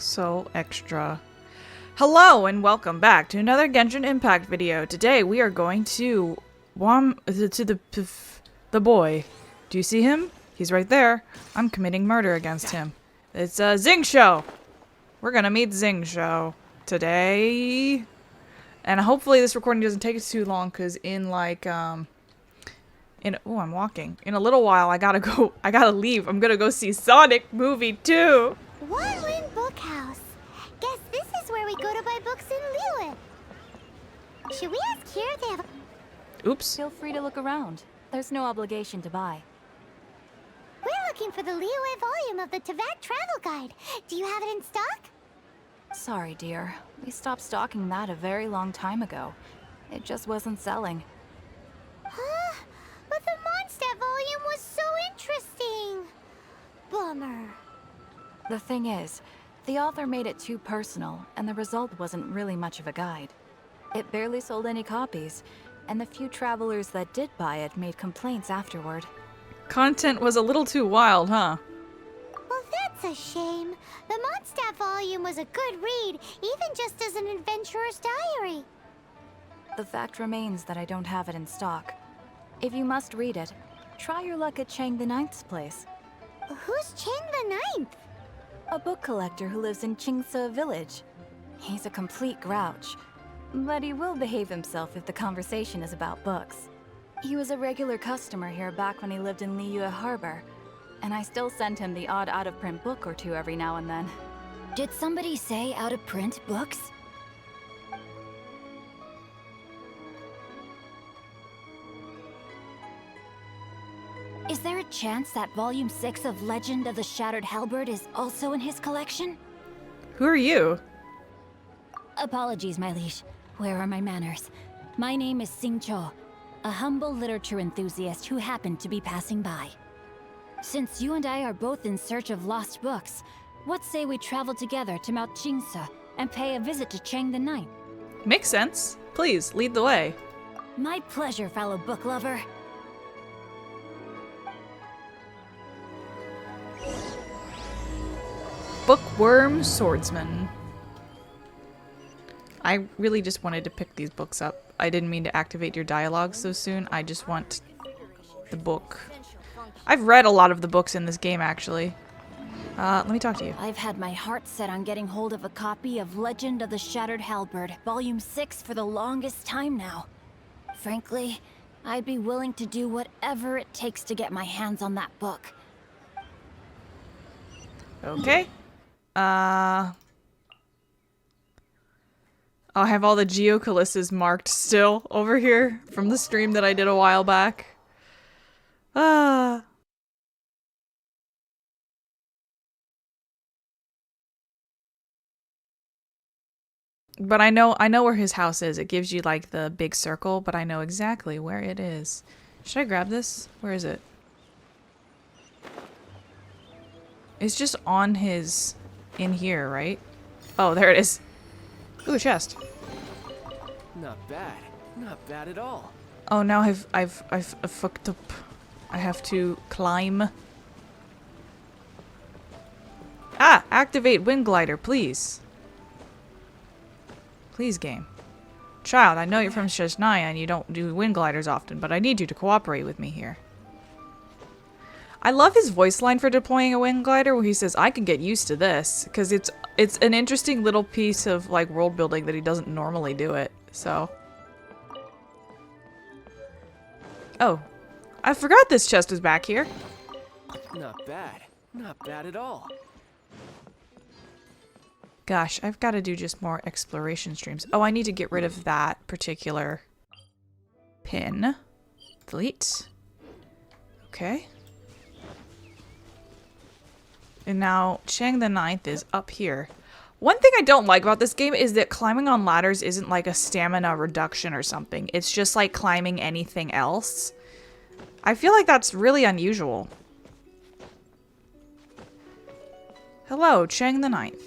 So extra. Hello and welcome back to another Genshin Impact video. Today we are going to the boy. Do you see him? He's right there. I'm committing murder against him. It's a Xingqi. We're gonna meet Xingqi today. And hopefully this recording doesn't take us too long, because in like I'm walking. In a little while I gotta leave. I'm gonna go see Sonic movie 2. Wanwen Bookhouse. Guess this is where we go to buy books in Liyue. Should we ask here if they have Oops. Feel free to look around. There's no obligation to buy. We're looking for the Liyue volume of the Tevyat Travel Guide. Do you have it in stock? Sorry, dear. We stopped stocking that a very long time ago. It just wasn't selling. Huh? But the Mondstadt volume was so interesting. Bummer. The thing is, the author made it too personal, and the result wasn't really much of a guide. It barely sold any copies, and the few travelers that did buy it made complaints afterward. Content was a little too wild, huh? Well, that's a shame. The Mondstadt volume was a good read, even just as an adventurer's diary. The fact remains that I don't have it in stock. If you must read it, try your luck at Chang the Ninth's place. Who's Chang the Ninth? A book collector who lives in Xingqi village. He's a complete grouch, but he will behave himself if the conversation is about books. He was a regular customer here back when he lived in Liyue Harbor, and I still send him the odd out-of-print book or two every now and then. Did somebody say out-of-print books? Is there a chance that Volume 6 of Legend of the Shattered Halberd is also in his collection? Who are you? Apologies, my liege. Where are my manners? My name is Xingqi, a humble literature enthusiast who happened to be passing by. Since you and I are both in search of lost books, what say we travel together to Mount Xingqi and pay a visit to Chang the Ninth? Makes sense. Please, lead the way. My pleasure, fellow book lover. Bookworm Swordsman. I really just wanted to pick these books up. I didn't mean to activate your dialogue so soon. I just want the book. I've read a lot of the books in this game, actually. Let me talk to you. I've had my heart set on getting hold of a copy of Legend of the Shattered Halberd, Volume 6 for the longest time now. Frankly, I'd be willing to do whatever it takes to get my hands on that book. Okay. I have all the geocalices marked still over here from the stream that I did a while back. But I know where his house is. It gives you like the big circle, but I know exactly where it is. Should I grab this? Where is it? It's just on his in here, right? Oh, there it is. Ooh, a chest. Not bad. Not bad at all. Oh, now I've fucked up. I have to climb. Ah! Activate wind glider, please. Please, game. Child, I know you're from Sheshnaya and you don't do wind gliders often, but I need you to cooperate with me here. I love his voice line for deploying a wind glider where he says, I can get used to this, because it's an interesting little piece of like world building that he doesn't normally do it, so. Oh, I forgot this chest is back here. Not bad. Not bad at all. Gosh, I've got to do just more exploration streams. Oh, I need to get rid of that particular pin. Delete. Okay. And now Chang the Ninth is up here. One thing I don't like about this game is that climbing on ladders isn't like a stamina reduction or something. It's just like climbing anything else. I feel like that's really unusual. Hello, Chang the Ninth.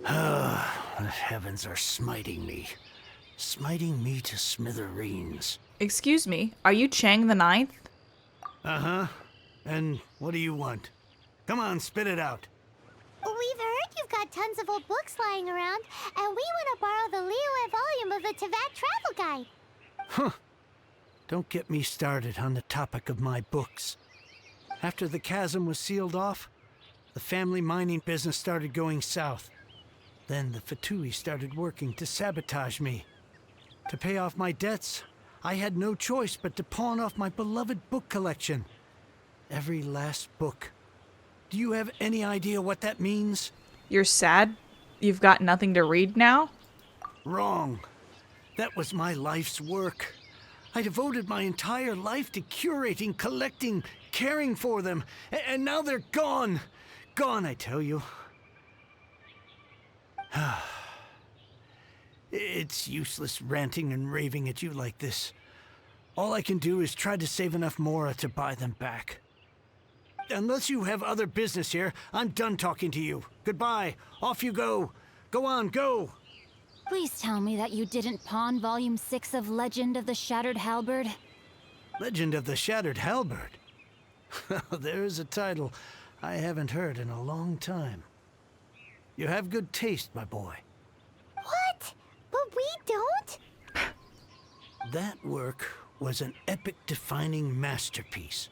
The heavens are smiting me. Smiting me to smithereens. Excuse me, are you Chang the Ninth? Uh-huh. And what do you want? Come on, spit it out. We've heard you've got tons of old books lying around, and we want to borrow the Liyue volume of the Tevyat Travel Guide. Huh. Don't get me started on the topic of my books. After the chasm was sealed off, the family mining business started going south. Then the Fatui started working to sabotage me. To pay off my debts, I had no choice but to pawn off my beloved book collection. Every last book. Do you have any idea what that means? You're sad? You've got nothing to read now? Wrong. That was my life's work. I devoted my entire life to curating, collecting, caring for them. And now they're gone. Gone, I tell you. It's useless ranting and raving at you like this. All I can do is try to save enough Mora to buy them back. Unless you have other business here, I'm done talking to you. Goodbye. Off you go. Go on, go. Please tell me that you didn't pawn Volume 6 of Legend of the Shattered Halberd. Legend of the Shattered Halberd. There's a title I haven't heard in a long time. You have good taste, my boy. What? But we don't? That work was an epic-defining masterpiece.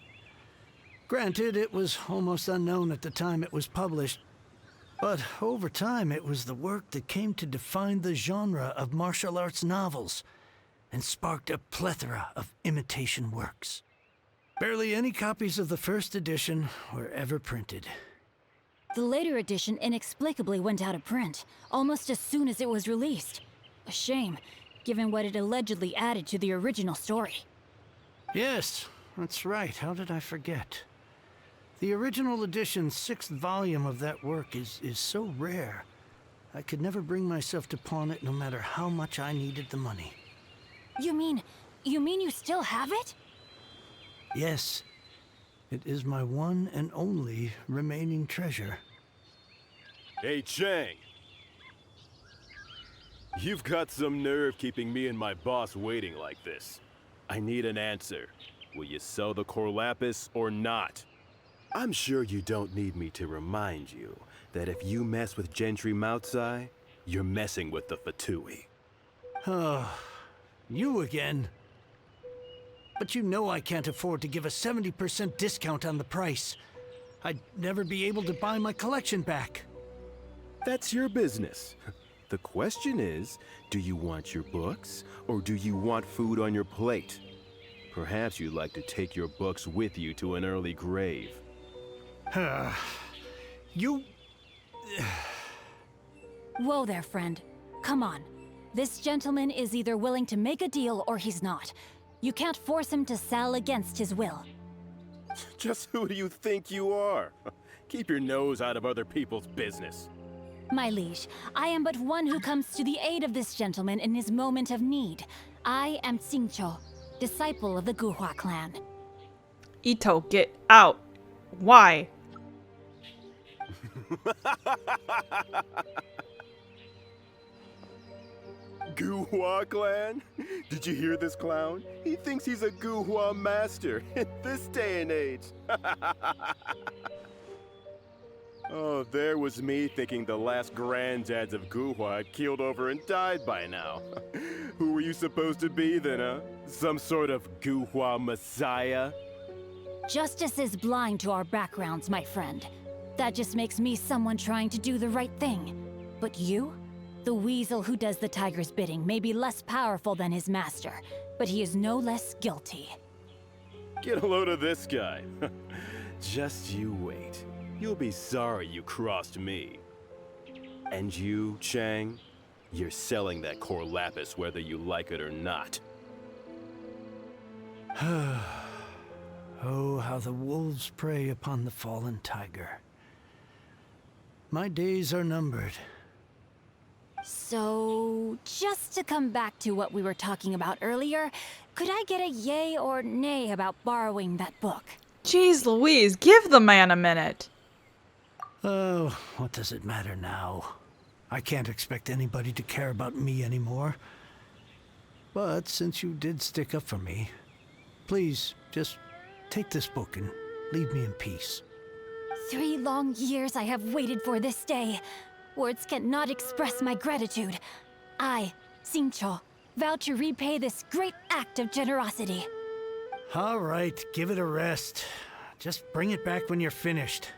Granted, it was almost unknown at the time it was published, but over time it was the work that came to define the genre of martial arts novels and sparked a plethora of imitation works. Barely any copies of the first edition were ever printed. The later edition inexplicably went out of print, almost as soon as it was released. A shame, given what it allegedly added to the original story. Yes, that's right. How did I forget? The original edition's 6th volume of that work is so rare. I could never bring myself to pawn it no matter how much I needed the money. You mean you still have it? Yes, it is my one and only remaining treasure. Hey, Chang! You've got some nerve keeping me and my boss waiting like this. I need an answer. Will you sell the core lapis or not? I'm sure you don't need me to remind you that if you mess with Gentry Moutsai, you're messing with the Fatui. Oh, you again. But you know I can't afford to give a 70% discount on the price. I'd never be able to buy my collection back. That's your business. The question is, do you want your books, or do you want food on your plate? Perhaps you'd like to take your books with you to an early grave. You... Whoa there, friend. Come on. This gentleman is either willing to make a deal or he's not. You can't force him to sell against his will. Just who do you think you are? Keep your nose out of other people's business. My liege, I am but one who comes to the aid of this gentleman in his moment of need. I am Xingqi, disciple of the Guhua clan. Ito, get out. Why? Guhua clan? Did you hear this clown? He thinks he's a Guhua master in this day and age. Oh, there was me thinking the last granddads of Guhua had keeled over and died by now. Who were you supposed to be then, huh? Some sort of Guhua messiah? Justice is blind to our backgrounds, my friend. That just makes me someone trying to do the right thing. But you? The weasel who does the tiger's bidding may be less powerful than his master, but he is no less guilty. Get a load of this guy. Just you wait. You'll be sorry you crossed me. And you, Chang, you're selling that core lapis whether you like it or not. Oh, how the wolves prey upon the fallen tiger. My days are numbered. So, just to come back to what we were talking about earlier, could I get a yay or nay about borrowing that book? Jeez Louise, give the man a minute. Oh, what does it matter now? I can't expect anybody to care about me anymore. But since you did stick up for me, please, just take this book and leave me in peace. 3 long years I have waited for this day. Words cannot express my gratitude. I, Xingqi, vow to repay this great act of generosity. All right, give it a rest. Just bring it back when you're finished.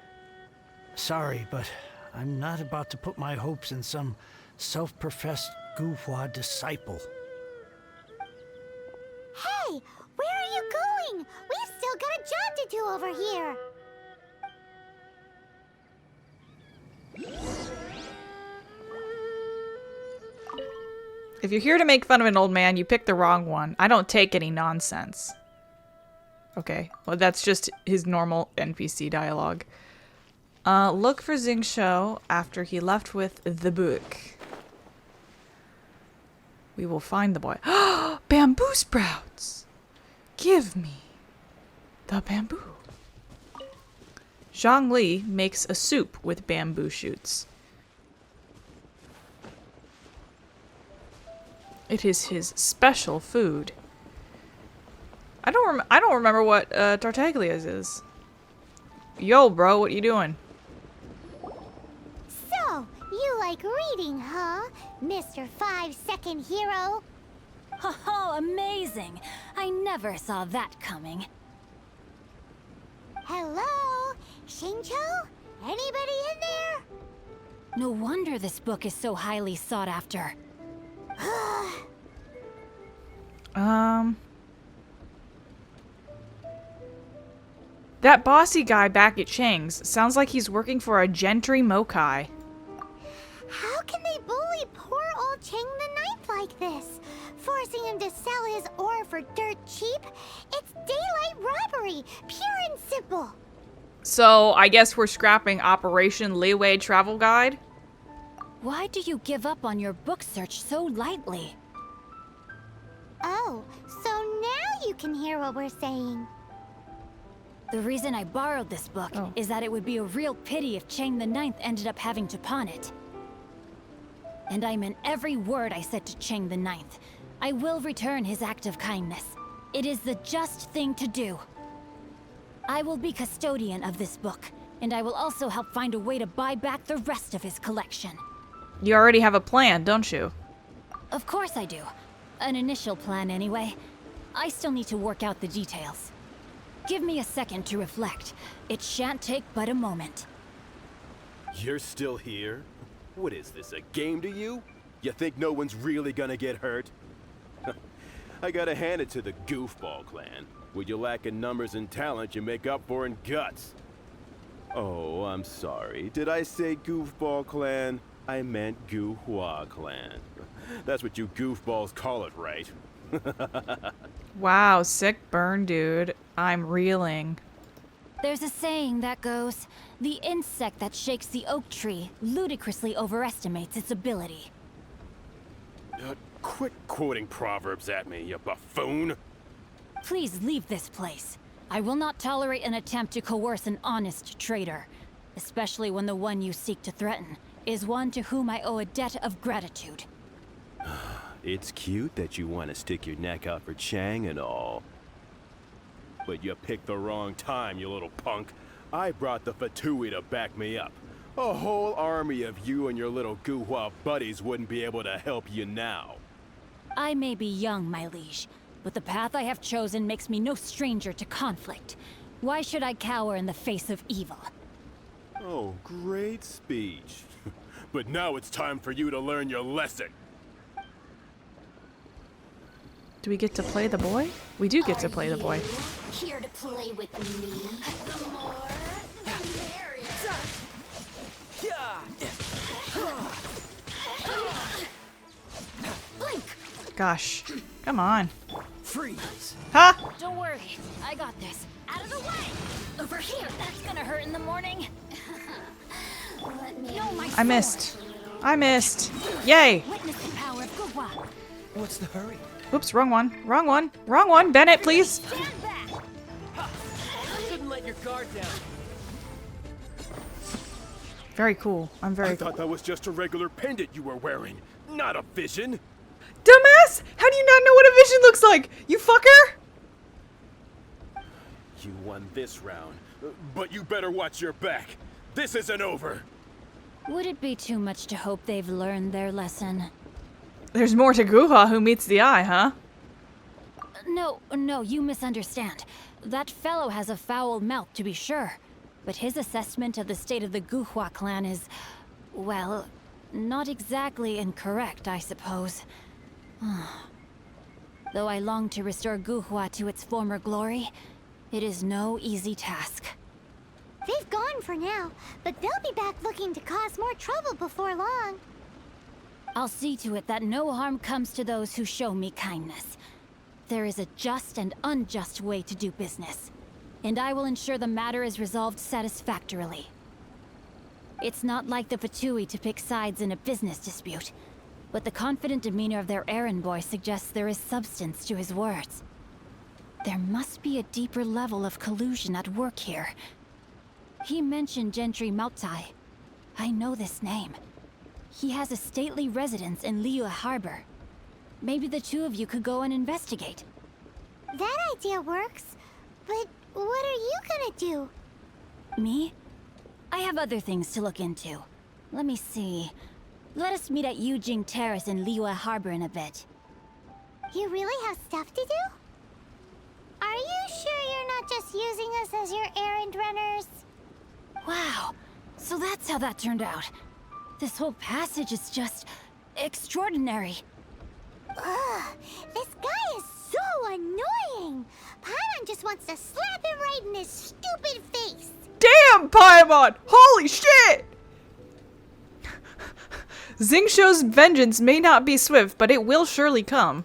Sorry, but I'm not about to put my hopes in some self-professed Guhua disciple. Hey, where are you going? We've still got a job to do over here. If you're here to make fun of an old man, you picked the wrong one. I don't take any nonsense. Okay, well that's just his normal NPC dialogue. Look for Xingqi after he left with the book. We will find the boy. Bamboo sprouts! Give me the bamboo. Zhang Li makes a soup with bamboo shoots. It is his special food. I don't remember what Tartaglia's is. Yo, bro, what you doing? So, you like reading, huh? Mr. 5-second hero? Oh, amazing! I never saw that coming. Hello? Xingqi? Anybody in there? No wonder this book is so highly sought after. That bossy guy back at Chang's sounds like he's working for a gentry mokai. How can they bully poor old Chang the Ninth like this? Forcing him to sell his ore for dirt cheap? It's daylight robbery, pure and simple. So, I guess we're scrapping Operation Liyue Travel Guide? Why do you give up on your book search so lightly? Oh, so now you can hear what we're saying. The reason I borrowed this book is that it would be a real pity if Chang the Ninth ended up having to pawn it. And I meant every word I said to Chang the Ninth. I will return his act of kindness. It is the just thing to do. I will be custodian of this book, and I will also help find a way to buy back the rest of his collection. You already have a plan, don't you? Of course I do. An initial plan, anyway. I still need to work out the details. Give me a second to reflect. It shan't take but a moment. You're still here? What is this, a game to you? You think no one's really gonna get hurt? I gotta hand it to the Goofball clan. What you lack in numbers and talent, you make up for in guts. Oh, I'm sorry. Did I say Goofball clan? I meant Guhua clan. That's what you goofballs call it, right? Wow, sick burn, dude. I'm reeling. There's a saying that goes, the insect that shakes the oak tree ludicrously overestimates its ability. Quit quoting proverbs at me, you buffoon. Please leave this place. I will not tolerate an attempt to coerce an honest trader, especially when the one you seek to threaten is one to whom I owe a debt of gratitude. It's cute that you want to stick your neck out for Chang and all. But you picked the wrong time, you little punk. I brought the Fatui to back me up. A whole army of you and your little Guhua buddies wouldn't be able to help you now. I may be young, my liege, but the path I have chosen makes me no stranger to conflict. Why should I cower in the face of evil? Oh, great speech. But now it's time for you to learn your lesson. Do we get to play the boy? We do get to play the boy. Here to play with me? The more, the merrier. Gosh. Come on. Freeze! Ha! Don't worry, I got this. Out of the way! Over here, that's gonna hurt in the morning. No, my I missed. I missed. Yay! Witness the power of Guhua. What's the hurry? Oops, wrong one. Wrong one. Wrong one. Bennett, please. Stand back! Couldn't let your guard down. Very cool. I'm I very thought that was just a regular pendant you were wearing, not a vision. Dumbass! How do you not know what a vision looks like? You fucker! You won this round, But you better watch your back. This isn't over. Would it be too much to hope they've learned their lesson? There's more to Guhua who meets the eye, huh? No, you misunderstand. That fellow has a foul mouth, to be sure. But his assessment of the state of the Guhua clan is, well, not exactly incorrect, I suppose. Though I long to restore Guhua to its former glory, it is no easy task. They've gone for now, but they'll be back looking to cause more trouble before long. I'll see to it that no harm comes to those who show me kindness. There is a just and unjust way to do business, and I will ensure the matter is resolved satisfactorily. It's not like the Fatui to pick sides in a business dispute, but the confident demeanor of their errand boy suggests there is substance to his words. There must be a deeper level of collusion at work here. He mentioned Gentry Mautai. I know this name. He has a stately residence in Liyue Harbor. Maybe the two of you could go and investigate. That idea works, but what are you gonna do? Me? I have other things to look into. Let me see. Let us meet at Yujing Terrace in Liyue Harbor in a bit. You really have stuff to do? Are you sure you're not just using us as your errand runners? Wow, so that's how that turned out. This whole passage is just extraordinary. Ugh, this guy is so annoying! Paimon just wants to slap him right in his stupid face! Damn, Paimon! Holy shit! Xingqi's vengeance may not be swift, but it will surely come.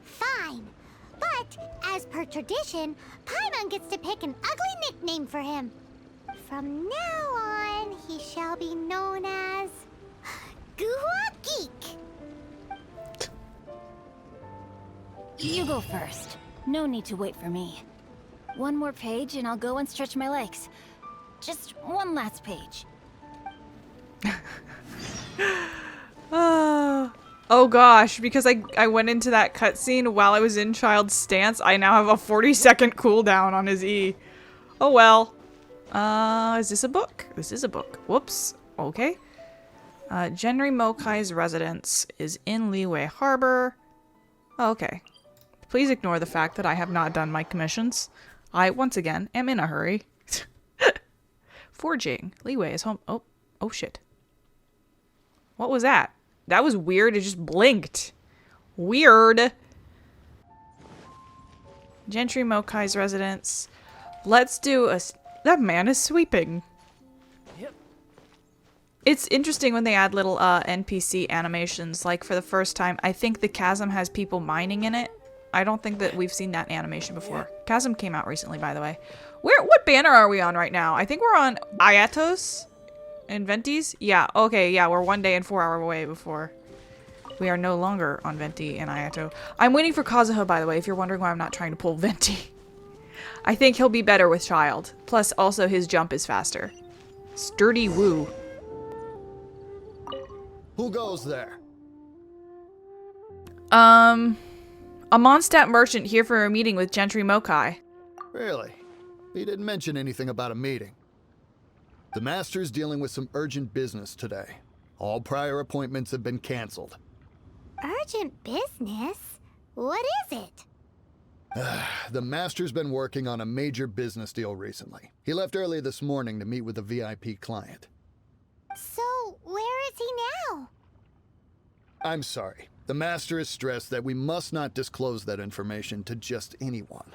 Fine. But, as per tradition, Paimon gets to pick an ugly nickname for him. From now on, he shall be known as... Guhua Geek! You go first. No need to wait for me. One more page and I'll go and stretch my legs. Just one last page. Oh gosh, because I went into that cutscene while I was in Child's stance, I now have a 40-second cooldown on his E. Oh well. Is this a book? This is a book. Whoops. Okay. Genri Mokai's residence is in Liyue Harbor. Oh, okay. Please ignore the fact that I have not done my commissions. I, once again, am in a hurry. Forging. Liyue is home. Oh shit. What was that? That was weird. It just blinked. Weird. Gentry Mokai's residence. Let's do a... That man is sweeping. Yep. It's interesting when they add little NPC animations. Like for the first time, I think the chasm has people mining in it. I don't think that we've seen that animation before. Chasm came out recently, by the way. What banner are we on right now? I think we're on Ayatos and Venti's. Yeah, okay, yeah, we're 1 day and 4 hours away before. We are no longer on Venti and Ayato. I'm waiting for Kazuha, by the way, if you're wondering why I'm not trying to pull Venti. I think he'll be better with Child. Plus, also, his jump is faster. Sturdy woo. Who goes there? A Mondstadt merchant here for a meeting with Gentry Mokai. Really? He didn't mention anything about a meeting. The Master's dealing with some urgent business today. All prior appointments have been canceled. Urgent business? What is it? The Master's been working on a major business deal recently. He left early this morning to meet with a VIP client. So, where is he now? I'm sorry. The Master has stressed that we must not disclose that information to just anyone.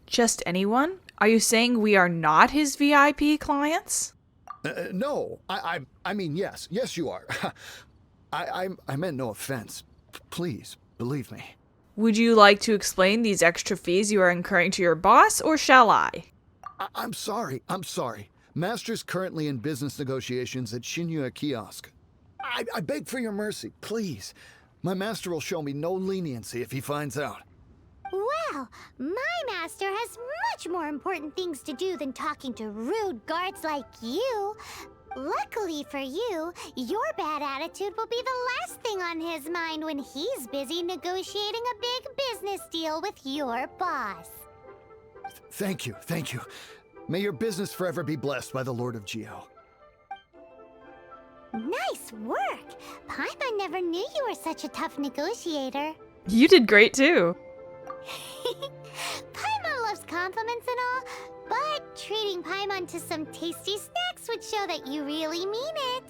Just anyone? Are you saying we are not his VIP clients? No. I mean, yes. Yes, you are. I meant no offense. Please, believe me. Would you like to explain these extra fees you are incurring to your boss, or shall I? I'm sorry. Master's currently in business negotiations at Xingqui Kiosk. I beg for your mercy, please. My master will show me no leniency if he finds out. Well, my master has much more important things to do than talking to rude guards like you. Luckily for you, your bad attitude will be the last thing on his mind when he's busy negotiating a big business deal with your boss. Thank you. May your business forever be blessed by the Lord of Geo. Nice work! Paimon never knew you were such a tough negotiator. You did great too. Paimon loves compliments and all, but treating Paimon to some tasty snacks would show that you really mean it.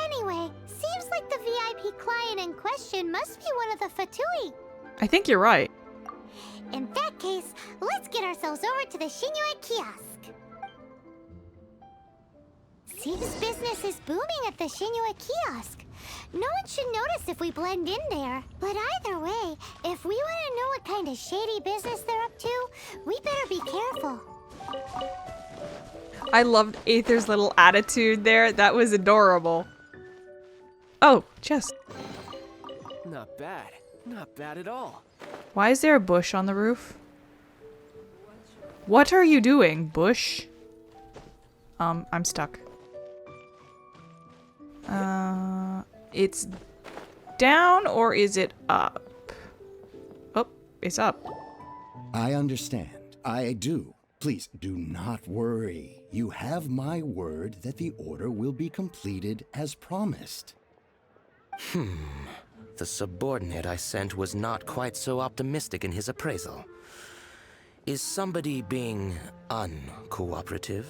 Anyway, seems like the VIP client in question must be one of the Fatui. I think you're right. In that case, let's get ourselves over to the Xingqui kiosk. Seems business is booming at the Xingqui kiosk. No one should notice if we blend in there. But either way, if we want to know what kind of shady business they're up to, we better be careful. I loved Aether's little attitude there. That was adorable. Oh, chest. Not bad. Not bad at all. Why is there a bush on the roof? What are you doing, bush? I'm stuck. It's down or is it up? Oh, it's up. I understand. I do. Please do not worry. You have my word that the order will be completed as promised. The subordinate I sent was not quite so optimistic in his appraisal. Is somebody being uncooperative?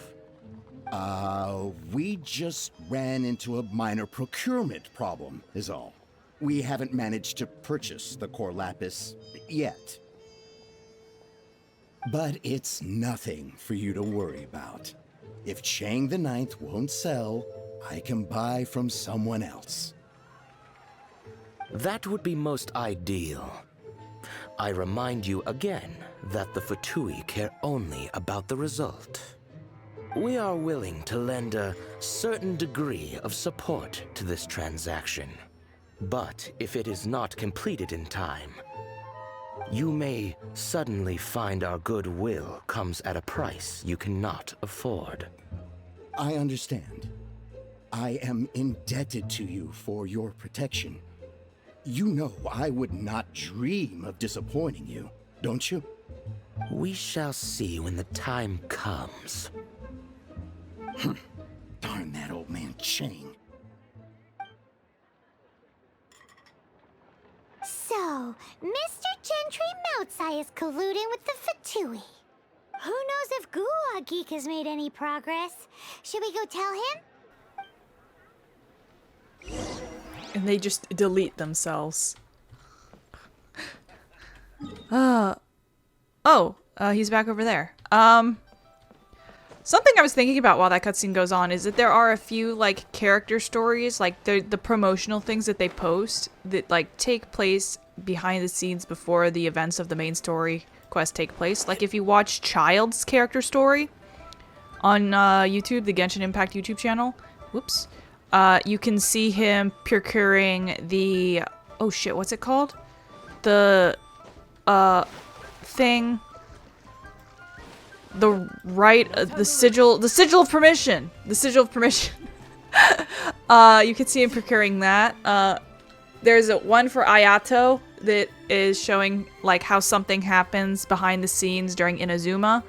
We just ran into a minor procurement problem, is all. We haven't managed to purchase the core lapis yet. But it's nothing for you to worry about. If Chang the Ninth won't sell, I can buy from someone else. That would be most ideal. I remind you again that the Fatui care only about the result. We are willing to lend a certain degree of support to this transaction. But if it is not completed in time, you may suddenly find our goodwill comes at a price you cannot afford. I understand. I am indebted to you for your protection. You know I would not dream of disappointing you, don't you? We shall see when the time comes. Darn that old man Chang. So, Mr. Gentry Moutsai is colluding with the Fatui. Who knows if Gua Geek has made any progress? Should we go tell him? And they just delete themselves. He's back over there. Something I was thinking about while that cutscene goes on is that there are a few, like, character stories, like, the promotional things that they post that, like, take place behind the scenes before the events of the main story quest take place. Like, if you watch Child's character story on YouTube, the Genshin Impact YouTube channel, whoops, you can see him procuring the, oh shit, what's it called? The, thing... the sigil of permission. The sigil of permission. You can see him procuring that. There's one for Ayato that is showing like how something happens behind the scenes during Inazuma.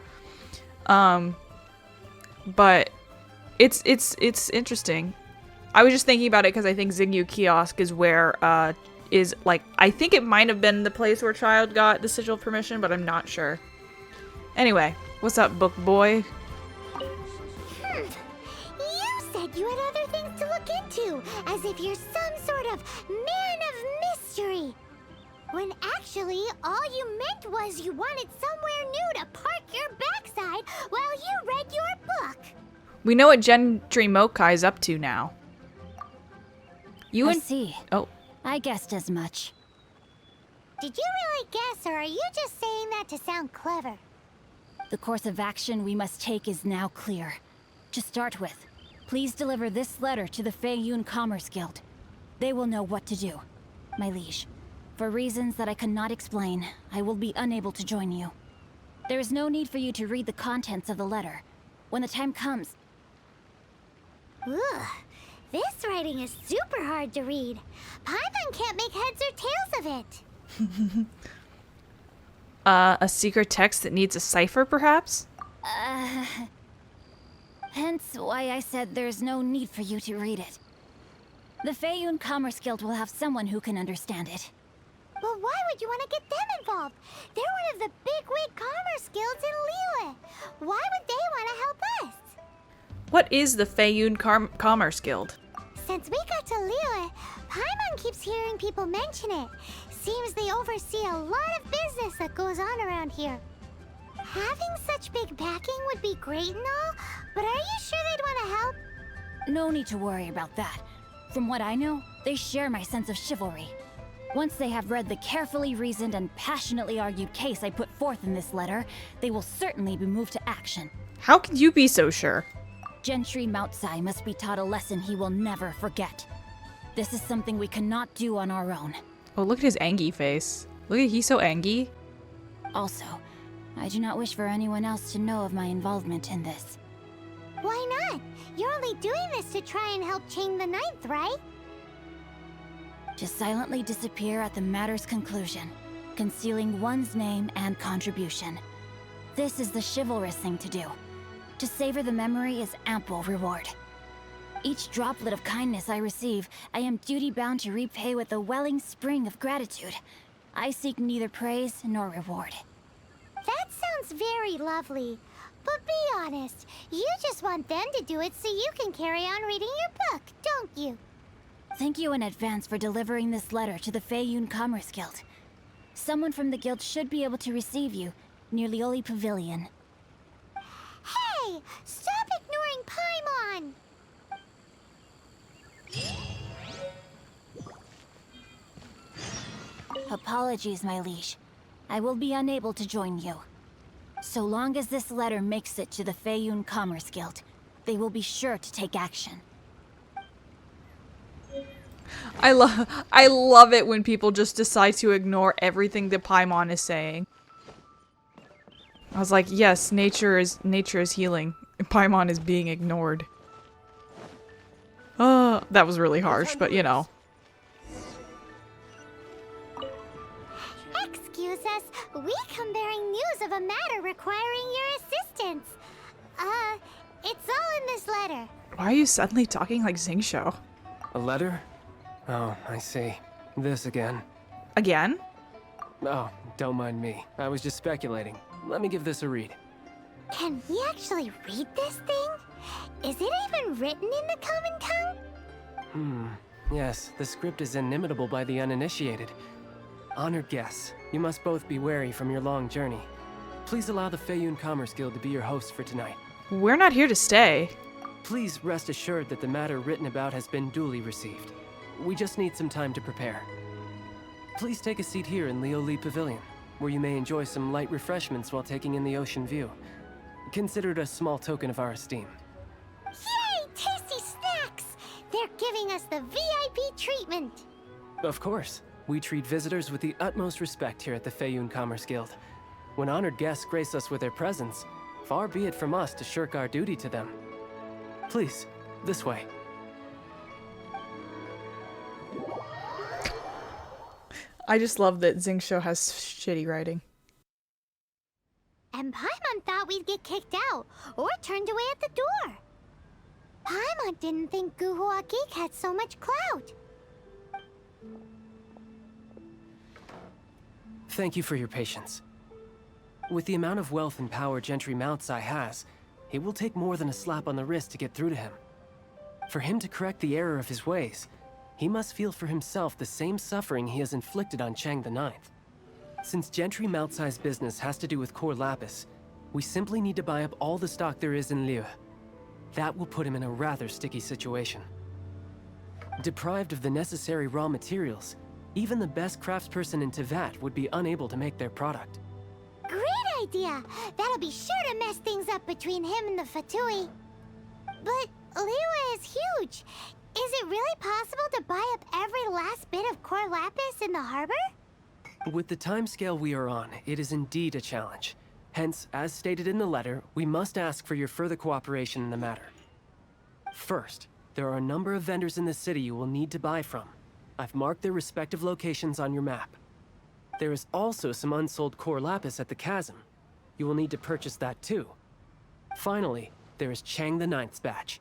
But it's interesting. I was just thinking about it because I think Xingqui Kiosk is where is like I think it might have been the place where Child got the sigil of permission, but I'm not sure. Anyway. What's up, book boy? You said you had other things to look into, as if you're some sort of man of mystery. When actually, all you meant was you wanted somewhere new to park your backside while you read your book. We know what Gentry Mokai's up to now. I see. Oh. I guessed as much. Did you really guess, or are you just saying that to sound clever? The course of action we must take is now clear. To start with, please deliver this letter to the Feiyun Commerce Guild. They will know what to do. My liege, for reasons that I cannot explain, I will be unable to join you. There is no need for you to read the contents of the letter. When the time comes... Ugh, this writing is super hard to read. Paimon can't make heads or tails of it. A secret text that needs a cipher, perhaps? Hence why I said there's no need for you to read it. The Feiyun Commerce Guild will have someone who can understand it. But why would you want to get them involved? They're one of the bigwig commerce guilds in Liyue. Why would they want to help us? What is the Feiyun Commerce Guild? Since we got to Liyue, Paimon keeps hearing people mention it. Seems they oversee a lot of business that goes on around here. Having such big backing would be great and all, but are you sure they'd want to help? No need to worry about that. From what I know, they share my sense of chivalry. Once they have read the carefully reasoned and passionately argued case I put forth in this letter, they will certainly be moved to action. How can you be so sure? Gentry Moutsai must be taught a lesson he will never forget. This is something we cannot do on our own. Oh, look at his angy face. Look at he's so angy. Also, I do not wish for anyone else to know of my involvement in this. Why not? You're only doing this to try and help Chang the Ninth, right? To silently disappear at the matter's conclusion, concealing one's name and contribution. This is the chivalrous thing to do. To savor the memory is ample reward. Each droplet of kindness I receive, I am duty-bound to repay with a welling spring of gratitude. I seek neither praise nor reward. That sounds very lovely. But be honest, you just want them to do it so you can carry on reading your book, don't you? Thank you in advance for delivering this letter to the Feiyun Commerce Guild. Someone from the guild should be able to receive you near Liyue Pavilion. Hey! Stop ignoring Paimon! Apologies, my liege. I will be unable to join you. So long as this letter makes it to the Feiyun Commerce Guild, they will be sure to take action. I love it when people just decide to ignore everything that Paimon is saying. I was like, yes, nature is healing. Paimon is being ignored. That was really harsh, but you know. Excuse us, we come bearing news of a matter requiring your assistance. It's all in this letter. Why are you suddenly talking like Xingqiu? A letter? Oh, I see. This again. Again? Oh, don't mind me. I was just speculating. Let me give this a read. Can we actually read this thing? Is it even written in the common tongue? Yes, the script is inimitable by the uninitiated. Honored guests, you must both be wary from your long journey. Please allow the Feiyun Commerce Guild to be your host for tonight. We're not here to stay. Please rest assured that the matter written about has been duly received. We just need some time to prepare. Please take a seat here in Liyue Pavilion, where you may enjoy some light refreshments while taking in the ocean view. Consider it a small token of our esteem. Yay! Tasty snacks! They're giving us the VIP treatment. Of course. We treat visitors with the utmost respect here at the Feiyun Commerce Guild. When honored guests grace us with their presence, far be it from us to shirk our duty to them. Please, this way. I just love that Xingqiu has shitty writing. And Paimon thought we'd get kicked out, or turned away at the door. Paimon didn't think Guhua Geek had so much clout. Thank you for your patience. With the amount of wealth and power Gentry Moutsai has, it will take more than a slap on the wrist to get through to him. For him to correct the error of his ways, he must feel for himself the same suffering he has inflicted on Chang the Ninth. Since Gentry Moutsai's business has to do with core lapis, we simply need to buy up all the stock there is in Liyue. That will put him in a rather sticky situation. Deprived of the necessary raw materials, even the best craftsperson in Tevyat would be unable to make their product. Great idea! That'll be sure to mess things up between him and the Fatui. But Liyue is huge. Is it really possible to buy up every last bit of core lapis in the harbor? With the timescale we are on, it is indeed a challenge. Hence, as stated in the letter, we must ask for your further cooperation in the matter. First, there are a number of vendors in the city you will need to buy from. I've marked their respective locations on your map. There is also some unsold core lapis at the chasm. You will need to purchase that too. Finally, there is Chang the Ninth's batch.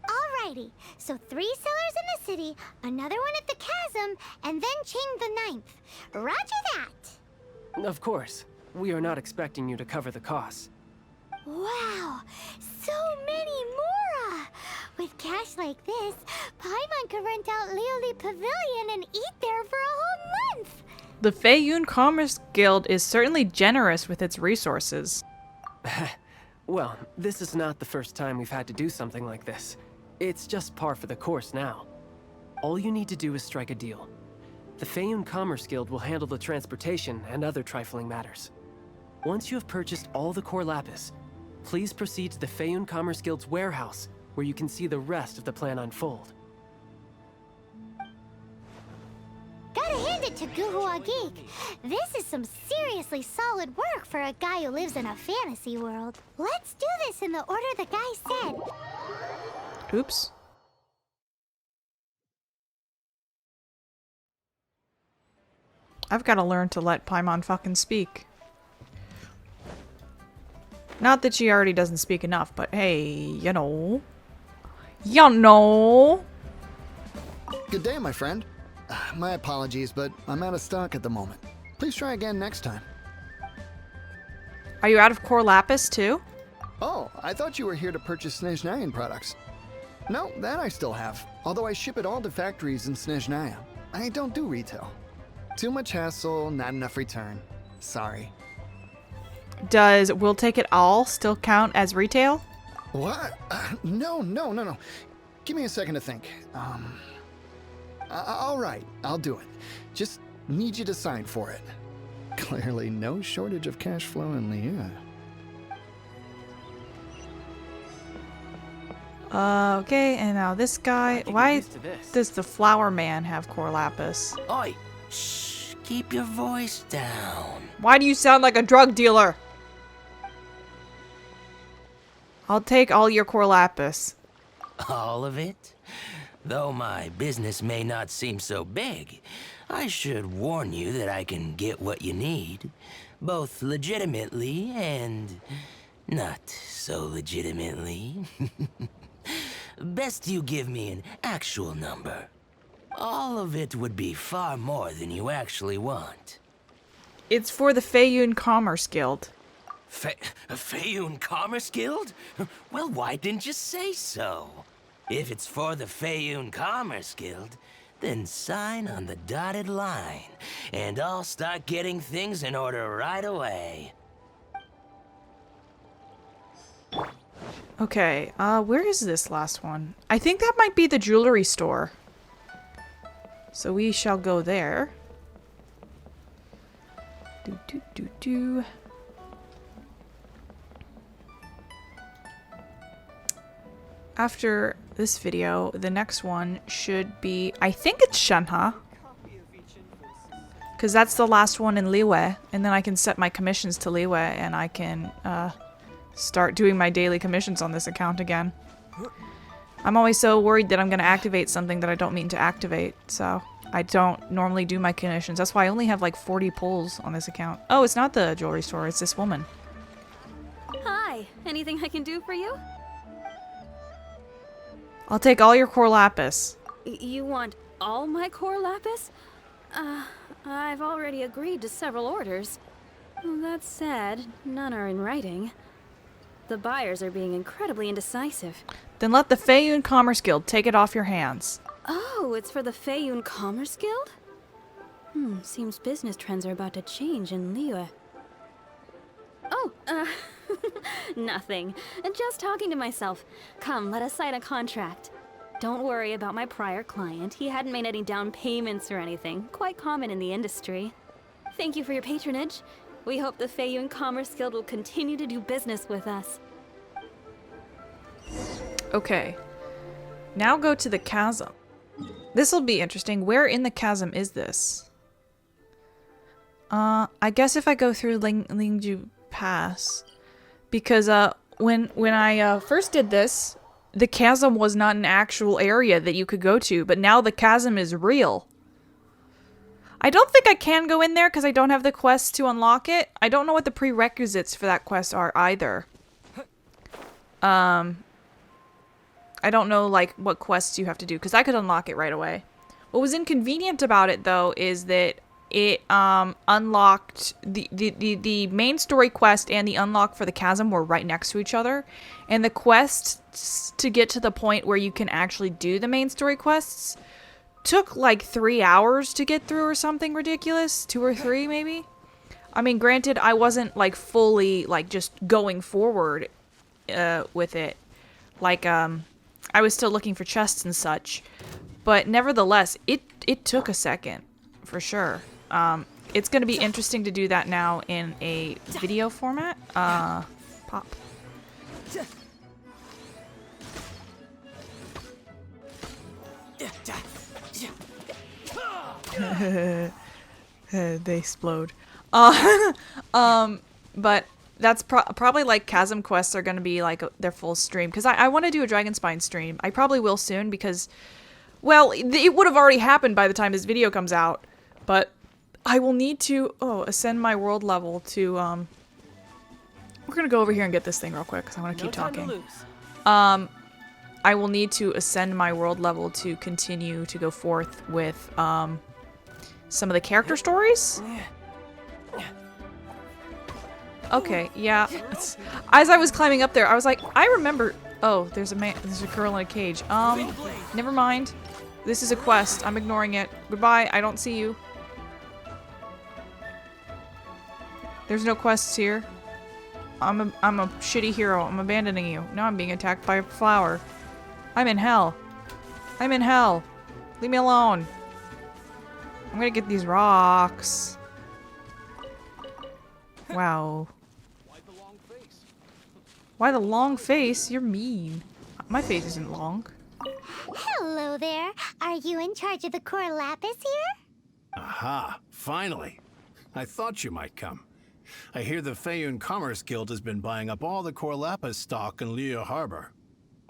Alrighty, so 3 sellers in the city, another one at the chasm, and then Ching the Ninth. Roger that! Of course, we are not expecting you to cover the costs. Wow, so many more! With cash like this, Paimon could rent out Liyue Pavilion and eat there for a whole month! The Feiyun Commerce Guild is certainly generous with its resources. Well, this is not the first time we've had to do something like this. It's just par for the course now. All you need to do is strike a deal. The Feiyun Commerce Guild will handle the transportation and other trifling matters. Once you have purchased all the core lapis, please proceed to the Feiyun Commerce Guild's warehouse, where you can see the rest of the plan unfold. Gotta hand it to Guhua Geek. This is some seriously solid work for a guy who lives in a fantasy world. Let's do this in the order the guy said. Oops. I've got to learn to let Paimon fucking speak. Not that she already doesn't speak enough, but hey, you know. You know. Good day, my friend. My apologies, but I'm out of stock at the moment. Please try again next time. Are you out of core lapis too? Oh, I thought you were here to purchase Snezhnayan products. No, that I still have. Although I ship it all to factories in Snezhnaya. I don't do retail. Too much hassle, not enough return. Sorry. Does we'll take it all still count as retail? What? No. Give me a second to think. All right, I'll do it. Just need you to sign for it. Clearly no shortage of cash flow in Liyue. Okay, and now this guy. Why does the flower man have core lapis? Oi! Shh! Keep your voice down. Why do you sound like a drug dealer? I'll take all your core lapis. All of it? Though my business may not seem so big, I should warn you that I can get what you need, both legitimately and not so legitimately. Best you give me an actual number. All of it would be far more than you actually want. It's for the Feiyun Commerce Guild. Feiyun Commerce Guild? Well, why didn't you say so? If it's for the Feiyun Commerce Guild, then sign on the dotted line, and I'll start getting things in order right away. Okay, where is this last one? I think that might be the jewelry store. So we shall go there. Do. After this video, the next one should be, I think it's Shenhe. Because that's the last one in Liyue, and then I can set my commissions to Liyue, and I can start doing my daily commissions on this account again. I'm always so worried that I'm going to activate something that I don't mean to activate, so I don't normally do my commissions. That's why I only have like 40 pulls on this account. Oh, it's not the jewelry store, it's this woman. Hi, anything I can do for you? I'll take all your core lapis. You want all my core lapis? I've already agreed to several orders. That said, none are in writing. The buyers are being incredibly indecisive. Then let the Feiyun Commerce Guild take it off your hands. Oh, it's for the Feiyun Commerce Guild? Seems business trends are about to change in Liyue. Oh, nothing. Just talking to myself. Come, let us sign a contract. Don't worry about my prior client. He hadn't made any down payments or anything. Quite common in the industry. Thank you for your patronage. We hope the Feiyun Commerce Guild will continue to do business with us. Okay. Now go to the chasm. This'll be interesting. Where in the chasm is this? I guess if I go through Lingju Pass. Because when I first did this, the chasm was not an actual area that you could go to, but now the chasm is real. I don't think I can go in there because I don't have the quest to unlock it. I don't know what the prerequisites for that quest are either. I don't know, like, what quests you have to do, because I could unlock it right away. What was inconvenient about it, though, is that it unlocked the main story quest and the unlock for the chasm were right next to each other, and the quests to get to the point where you can actually do the main story quests took like 3 hours to get through or something ridiculous. 2 or 3 maybe. I mean, granted, I wasn't like fully like just going forward with it, like I was still looking for chests and such, but nevertheless it took a second for sure. It's going to be interesting to do that now in a video format. Pop. They explode. But that's probably like chasm quests are going to be like their full stream, because I want to do a Dragonspine stream. I probably will soon because, well, it would have already happened by the time this video comes out, but I will need to ascend my world level to we're gonna go over here and get this thing real quick because I want to keep talking. I will need to ascend my world level to continue to go forth with some of the character stories. Okay, yeah. As I was climbing up there, I was like, I remember. Oh, there's a girl in a cage. Never mind. This is a quest. I'm ignoring it. Goodbye. I don't see you. There's no quests here. I'm a shitty hero. I'm abandoning you. Now I'm being attacked by a flower. I'm in hell. I'm in hell. Leave me alone. I'm gonna get these rocks. Wow. Why the long face? You're mean. My face isn't long. Hello there. Are you in charge of the core lapis here? Aha, finally. I thought you might come. I hear the Feiyun Commerce Guild has been buying up all the core lapis stock in Liyue Harbor.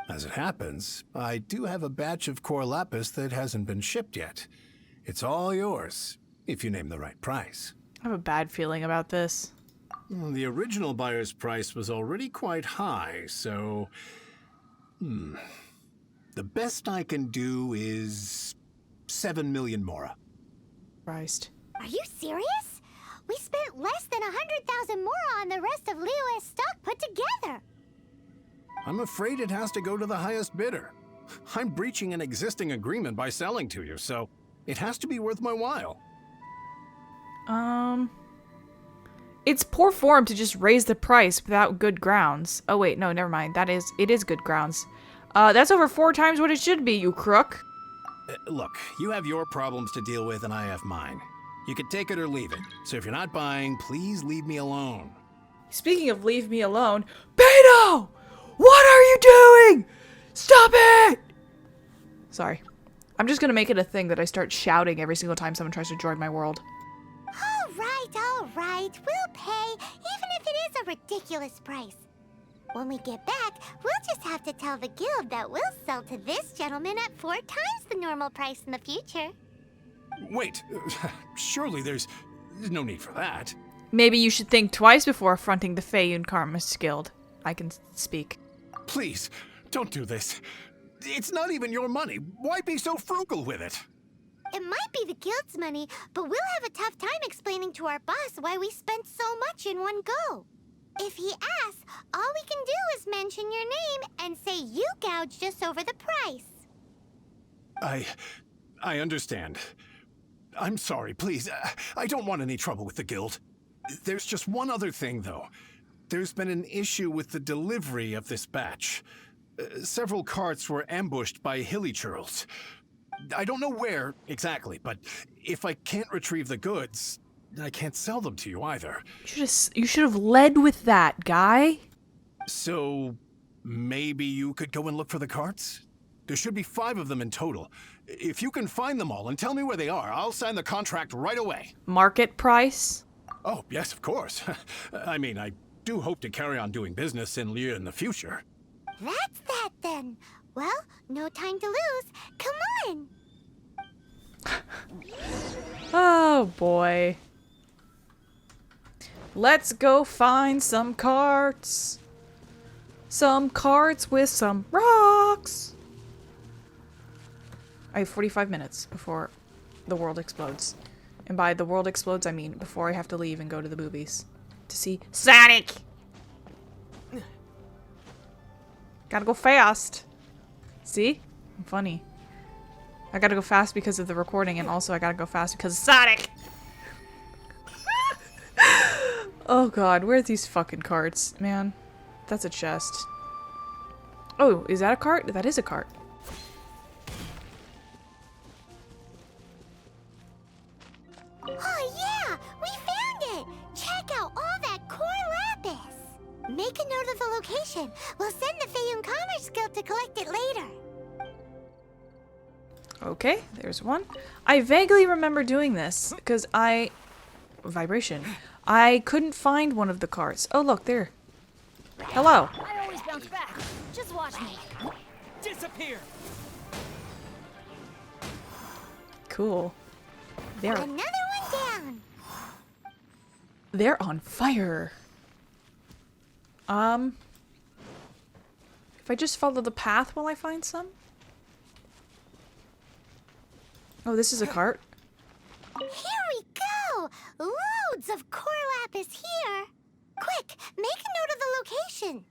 As it happens, I do have a batch of core lapis that hasn't been shipped yet. It's all yours, if you name the right price. I have a bad feeling about this. Well, the original buyer's price was already quite high, so... The best I can do is 7 million mora. Christ. Are you serious? We spent less than 100,000 mora on the rest of Liyue's stock put together. I'm afraid it has to go to the highest bidder. I'm breaching an existing agreement by selling to you, so it has to be worth my while. It's poor form to just raise the price without good grounds. Oh wait, no, never mind. It is good grounds. That's over 4 times what it should be, you crook. Look, you have your problems to deal with and I have mine. You can take it or leave it. So if you're not buying, please leave me alone. Speaking of leave me alone, Beto! What are you doing? Stop it! Sorry. I'm just gonna make it a thing that I start shouting every single time someone tries to join my world. All right. We'll pay, even if it is a ridiculous price. When we get back, we'll just have to tell the guild that we'll sell to this gentleman at 4 times the normal price in the future. Wait, surely there's no need for that. Maybe you should think twice before affronting the Feiyun Commerce Guild. I can speak. Please, don't do this. It's not even your money. Why be so frugal with it? It might be the guild's money, but we'll have a tough time explaining to our boss why we spent so much in one go. If he asks, all we can do is mention your name and say you gouged us over the price. I understand. I'm sorry, please. I don't want any trouble with the guild. There's just one other thing, though. There's been an issue with the delivery of this batch. Several carts were ambushed by hilly churls. I don't know where exactly, but if I can't retrieve the goods, I can't sell them to you either. You should have led with that, guy. So, maybe you could go and look for the carts? There should be 5 of them in total. If you can find them all and tell me where they are, I'll sign the contract right away. Market price? Oh, yes, of course. I mean, I do hope to carry on doing business in Liyue in the future. That's that then. Well, no time to lose. Come on. Oh boy. Let's go find some carts. Some carts with some rocks. I have 45 minutes before the world explodes. And by the world explodes, I mean before I have to leave and go to the movies to see Sonic. Gotta go fast. See? I'm funny. I gotta go fast because of the recording, and also I gotta go fast because of Sonic! Oh god, where's these fucking carts, man? That's a chest. Oh, is that a cart? That is a cart. Oh yeah! We found it! Check out all that core lapis! Make a note of the location. We'll send the Feiyun Commerce Guild to collect it later. Okay, there's one. I vaguely remember doing this, because Vibration. I couldn't find one of the carts. Oh, look, there. Hello. I always bounce back. Just watch me. Disappear! Cool. Another one down. They're on fire. If I just follow the path while I find some? Oh, this is a cart. Here we go! Loads of core lapis here. Quick, make a note of the location.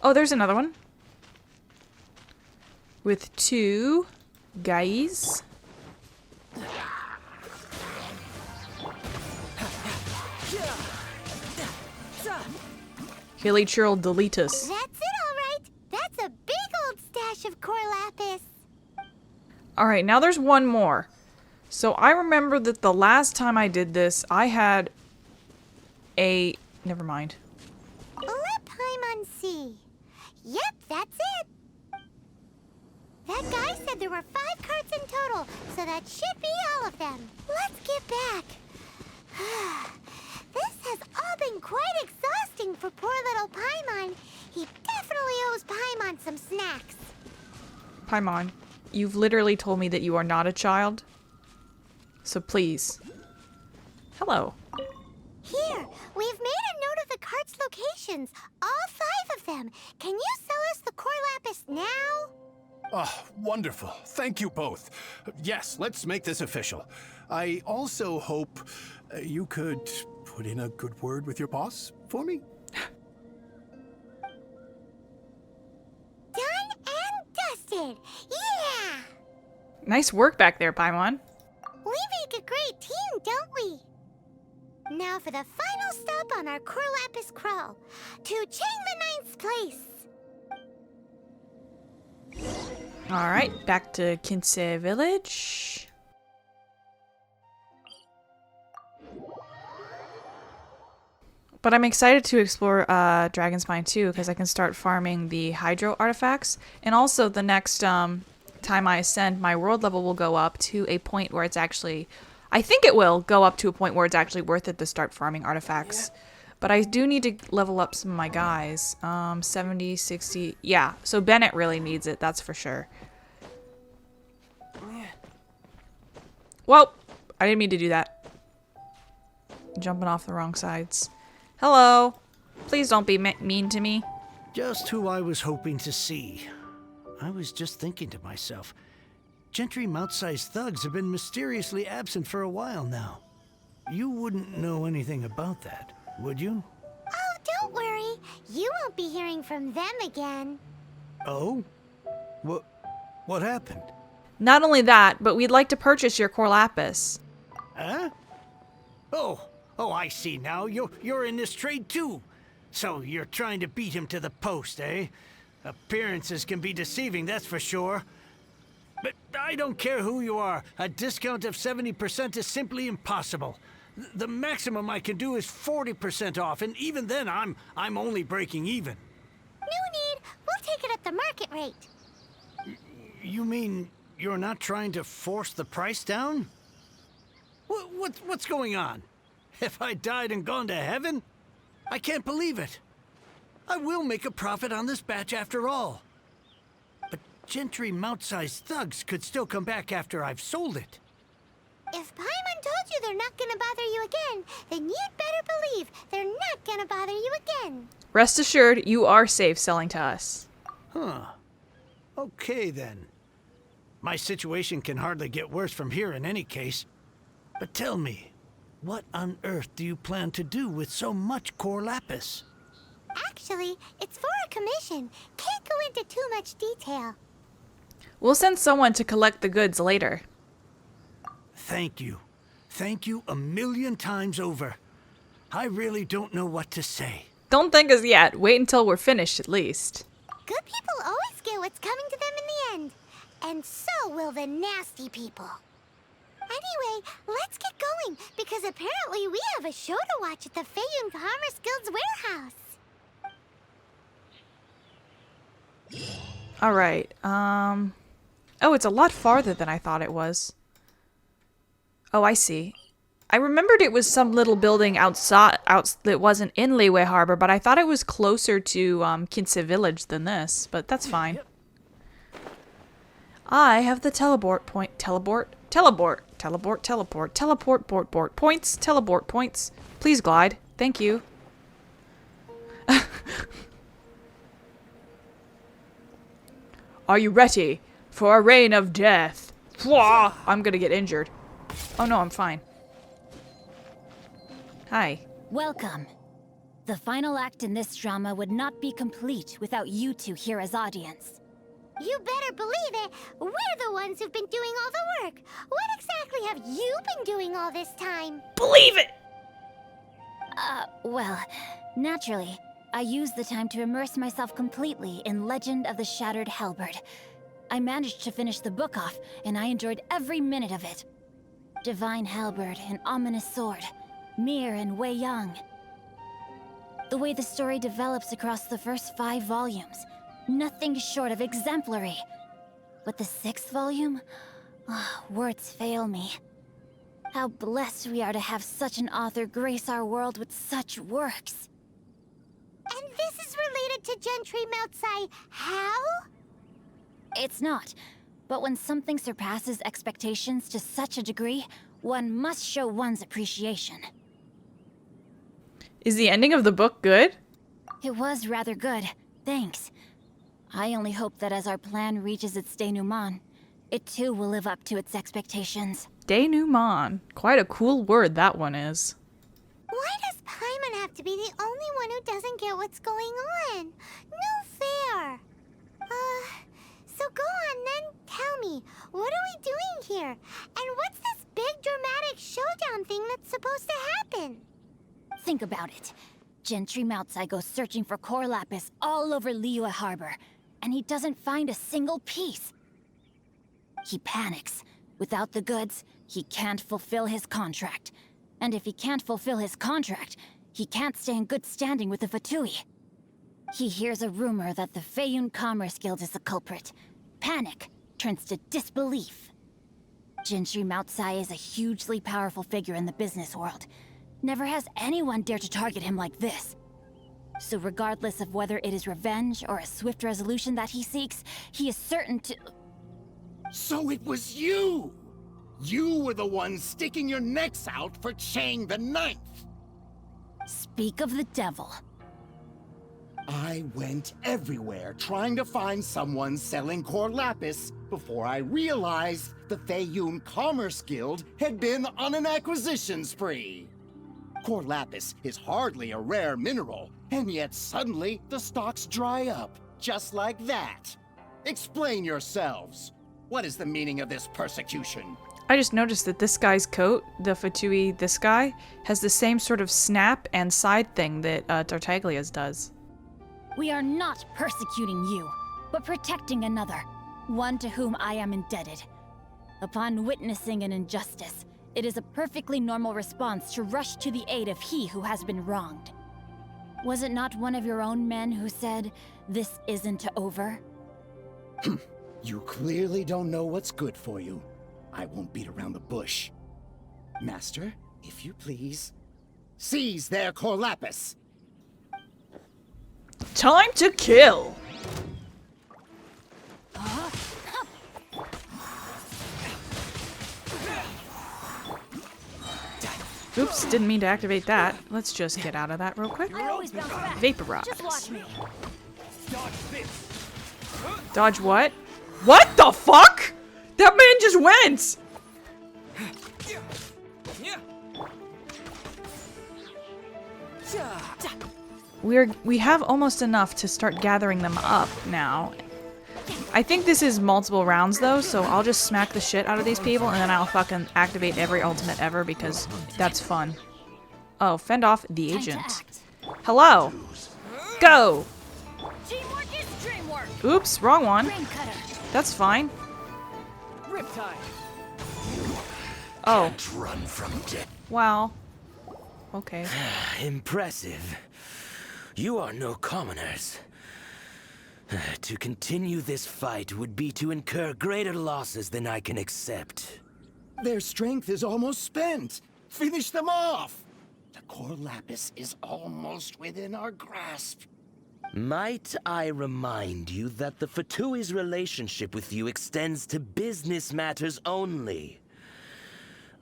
Oh, there's another one. With 2 guys. Hilichurl deletus. That's it, all right. That's a big old stash of core lapis. Alright, now there's one more. So I remember that the last time I did this, I had a... Never mind. Let Paimon see. Yep, that's it. That guy said there were 5 carts in total, so that should be all of them. Let's get back. This has all been quite exhausting for poor little Paimon. He definitely owes Paimon some snacks. Paimon, you've literally told me that you are not a child. So please. Hello. Here, we've made a note of the cart's locations. All 5 of them. Can you sell us the core lapis now? Oh, wonderful. Thank you both. Yes, let's make this official. I also hope you could put in a good word with your boss for me. Done and dusted. Yeah! Nice work back there, Paimon. We make a great team, don't we? Now for the final stop on our core lapis crawl. To Chang the Ninth's place. Alright, back to Xingqi Village. But I'm excited to explore Dragon's Mine too, because I can start farming the Hydro artifacts. And also the next time I ascend, my world level will go up to a point where it's actually... I think it will go up to a point where it's actually worth it to start farming artifacts. But I do need to level up some of my guys. 70, 60... Yeah, so Bennett really needs it, that's for sure. Whoa! I didn't mean to do that. Jumping off the wrong sides. Hello! Please don't be mean to me. Just who I was hoping to see. I was just thinking to myself, Gentry mouth-sized thugs have been mysteriously absent for a while now. You wouldn't know anything about that, would you? Oh, don't worry. You won't be hearing from them again. Oh? What happened? Not only that, but we'd like to purchase your core lapis. Huh? Oh, I see now. You're in this trade too. So you're trying to beat him to the post, eh? Appearances can be deceiving, that's for sure. But I don't care who you are. A discount of 70% is simply impossible. The maximum I can do is 40% off, and even then I'm only breaking even. No need. We'll take it at the market rate. You mean you're not trying to force the price down? What's going on? Have I died and gone to heaven? I can't believe it. I will make a profit on this batch after all. But Gentry mouth-sized thugs could still come back after I've sold it. If Paimon told you they're not gonna bother you again, then you'd better believe they're not gonna bother you again. Rest assured, you are safe selling to us. Huh. Okay, then. My situation can hardly get worse from here in any case. But tell me, what on earth do you plan to do with so much core lapis? Actually, it's for a commission. Can't go into too much detail. We'll send someone to collect the goods later. Thank you. Thank you 1,000,000 times over. I really don't know what to say. Don't thank us yet. Wait until we're finished at least. Good people always get what's coming to them in the end. And so will the nasty people. Anyway, let's get going, because apparently we have a show to watch at the Feiyun Commerce Guild's warehouse. Alright, oh, it's a lot farther than I thought it was. Oh, I see. I remembered it was some little building outside, that wasn't in Liyue Harbor, but I thought it was closer to Xingqui Village than this, but that's fine. I have the teleport points. Please glide. Thank you. Are you ready for a reign of death? Fwah! I'm gonna get injured. Oh no, I'm fine. Hi. Welcome. The final act in this drama would not be complete without you two here as audience. You better believe it. We're the ones who've been doing all the work. What exactly have you been doing all this time? Believe it! Well, naturally, I used the time to immerse myself completely in Legend of the Shattered Halberd. I managed to finish the book off, and I enjoyed every minute of it. Divine Halberd, an ominous sword. Mir and Wei Yang. The way the story develops across the first 5 volumes, nothing short of exemplary. But the 6th volume? Words fail me. How blessed we are to have such an author grace our world with such works. And this is related to Gentry Meltsai how? It's not. But when something surpasses expectations to such a degree, one must show one's appreciation. Is the ending of the book good? It was rather good, thanks. I only hope that as our plan reaches its denouement, it too will live up to its expectations. Denouement. Quite a cool word that one is. Why does Paimon have to be the only one who doesn't get what's going on? No fair. So go on then, tell me, what are we doing here? And what's this big dramatic showdown thing that's supposed to happen? Think about it. Gentry Meltsai goes searching for core lapis all over Liyue Harbor, and he doesn't find a single piece. He panics. Without the goods, he can't fulfill his contract. And if he can't fulfill his contract, he can't stay in good standing with the Fatui. He hears a rumor that the Feiyun Commerce Guild is the culprit. Panic turns to disbelief. Gentry Meltsai is a hugely powerful figure in the business world. Never has anyone dared to target him like this. So regardless of whether it is revenge or a swift resolution that he seeks, he is certain to... So it was you! You were the one sticking your necks out for Chang the Ninth! Speak of the devil. I went everywhere trying to find someone selling core lapis before I realized the Feiyun Commerce Guild had been on an acquisition spree. Core lapis is hardly a rare mineral, and yet suddenly the stocks dry up, just like that. Explain yourselves. What is the meaning of this persecution? I just noticed that this guy's coat, the Fatui, this guy, has the same sort of snap and side thing that Tartaglia's does. We are not persecuting you, but protecting another, one to whom I am indebted. Upon witnessing an injustice, it is a perfectly normal response to rush to the aid of he who has been wronged. Was it not one of your own men who said, "This isn't over"? You clearly don't know what's good for you. I won't beat around the bush. Master, if you please, seize their core lapis! Time to kill! Oops, didn't mean to activate that. Let's just get out of that real quick. I always bounce back. Vaporize. Just watch me. Dodge what? What the fuck? That man just went! We have almost enough to start gathering them up now. I think this is multiple rounds though, so I'll just smack the shit out of these people and then I'll fucking activate every ultimate ever because that's fun. Oh, fend off the Time to agent. act. Hello! Go! Teamwork is dreamwork. Oops, wrong one. Brain cutter. That's fine. Riptide. Oh, Run from death. wow. Okay. Impressive. You are no commoners. To continue this fight would be to incur greater losses than I can accept. Their strength is almost spent. Finish them off. The core lapis is almost within our grasp. Might I remind you that the Fatui's relationship with you extends to business matters only?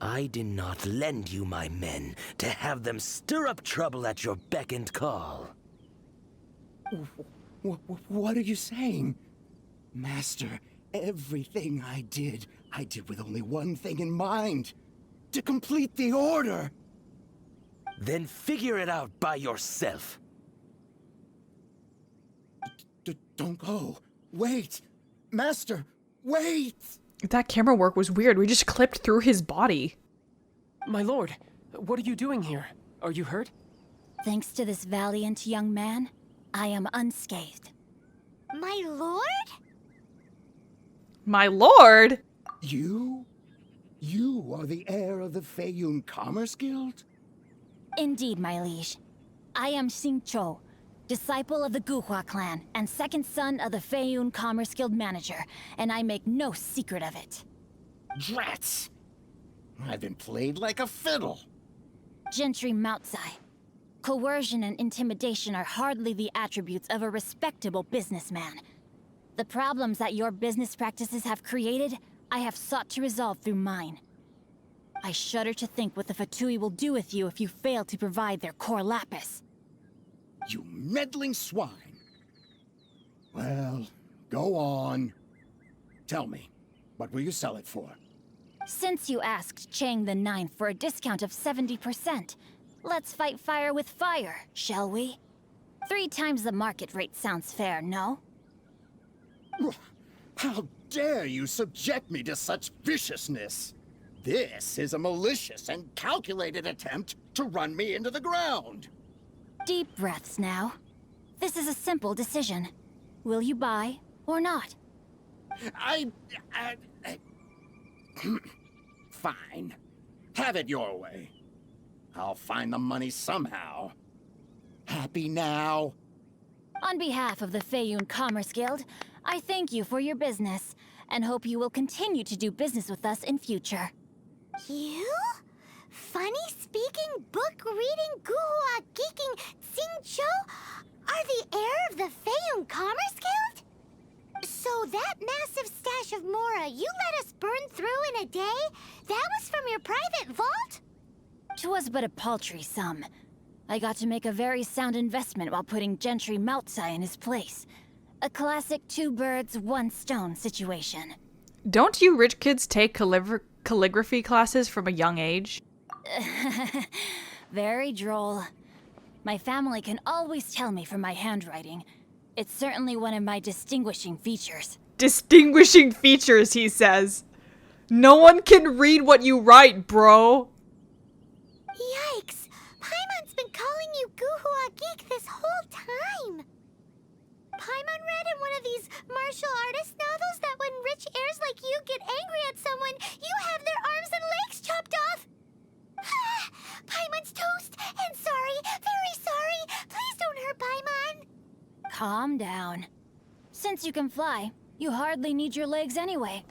I did not lend you my men to have them stir up trouble at your beck and call. What are you saying? Master, everything I did with only one thing in mind. To complete the order. Then figure it out by yourself. Don't go. Wait. Master, wait! That camera work was weird. We just clipped through his body. My lord, what are you doing here? Are you hurt? Thanks to this valiant young man, I am unscathed. My lord? My lord? You? You are the heir of the Feiyun Commerce Guild? Indeed, my liege. I am Xingqi, disciple of the Guhua clan and second son of the Feiyun Commerce Guild manager, and I make no secret of it. Drats! I've been played like a fiddle. Gentry Moutsai. Coercion and intimidation are hardly the attributes of a respectable businessman. The problems that your business practices have created, I have sought to resolve through mine. I shudder to think what the Fatui will do with you if you fail to provide their core lapis. You meddling swine. Well, go on. Tell me, what will you sell it for? Since you asked Chang the Ninth for a discount of 70%, let's fight fire with fire, shall we? 3 times the market rate sounds fair, no? How dare you subject me to such viciousness? This is a malicious and calculated attempt to run me into the ground. Deep breaths now. This is a simple decision. Will you buy or not? Fine. Have it your way. I'll find the money somehow. Happy now? On behalf of the Feiyun Commerce Guild, I thank you for your business, and hope you will continue to do business with us in future. You? Funny-speaking, book-reading, guhua geeking Xingqi are the heir of the Feiyun Commerce Guild? So that massive stash of Mora you let us burn through in a day, that was from your private vault? 'Twas but a paltry sum. I got to make a very sound investment while putting Gentry Moutsai in his place. A classic 2 birds, 1 stone situation. Don't you rich kids take calligraphy classes from a young age? Very droll. My family can always tell me from my handwriting. It's certainly one of my distinguishing features. Distinguishing features, he says. No one can read what you write, bro. Yikes! Paimon's been calling you Guhua Geek this whole time! Paimon read in one of these martial artist novels that when rich heirs like you get angry at someone, you have their arms and legs chopped off! Paimon's toast! And sorry, very sorry! Please don't hurt Paimon! Calm down. Since you can fly, you hardly need your legs anyway.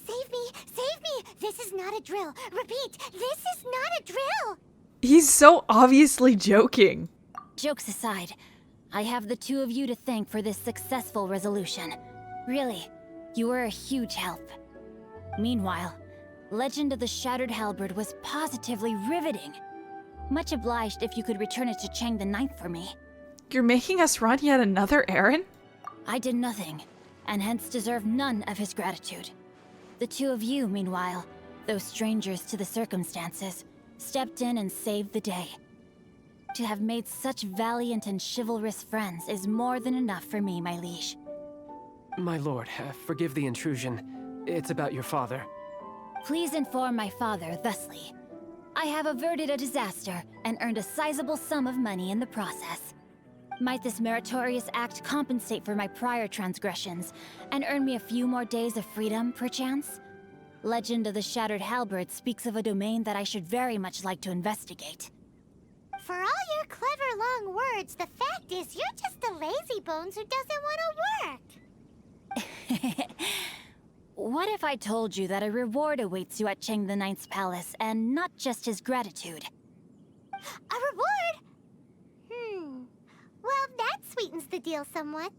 Save me! Save me! This is not a drill! Repeat, this is not a drill! He's so obviously joking. Jokes aside, I have the 2 of you to thank for this successful resolution. Really, you were a huge help. Meanwhile, Legend of the Shattered Halberd was positively riveting. Much obliged if you could return it to Chang the Ninth for me. You're making us run yet another errand? I did nothing, and hence deserve none of his gratitude. The two of you, meanwhile, though strangers to the circumstances, stepped in and saved the day. To have made such valiant and chivalrous friends is more than enough for me, my liege. My lord, forgive the intrusion. It's about your father. Please inform my father thusly. I have averted a disaster and earned a sizable sum of money in the process. Might this meritorious act compensate for my prior transgressions and earn me a few more days of freedom, perchance? Legend of the Shattered Halberd speaks of a domain that I should very much like to investigate. For all your clever long words, the fact is you're just a lazy bones who doesn't want to work. What if I told you that a reward awaits you at Chang the Ninth's palace, and not just his gratitude? A reward? Well, that sweetens the deal somewhat.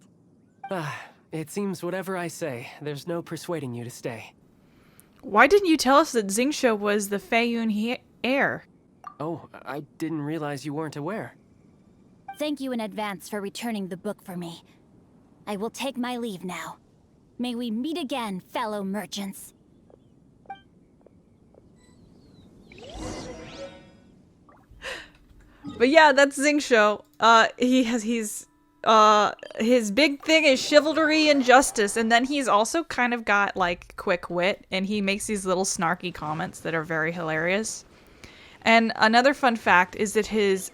It seems whatever I say, there's no persuading you to stay. Why didn't you tell us that Xingqiu was the Feiyun heir? Oh, I didn't realize you weren't aware. Thank you in advance for returning the book for me. I will take my leave now. May we meet again, fellow merchants. But yeah, that's Xingqiu. His big thing is chivalry and justice, and then he's also kind of got like quick wit, and he makes these little snarky comments that are very hilarious. And another fun fact is that his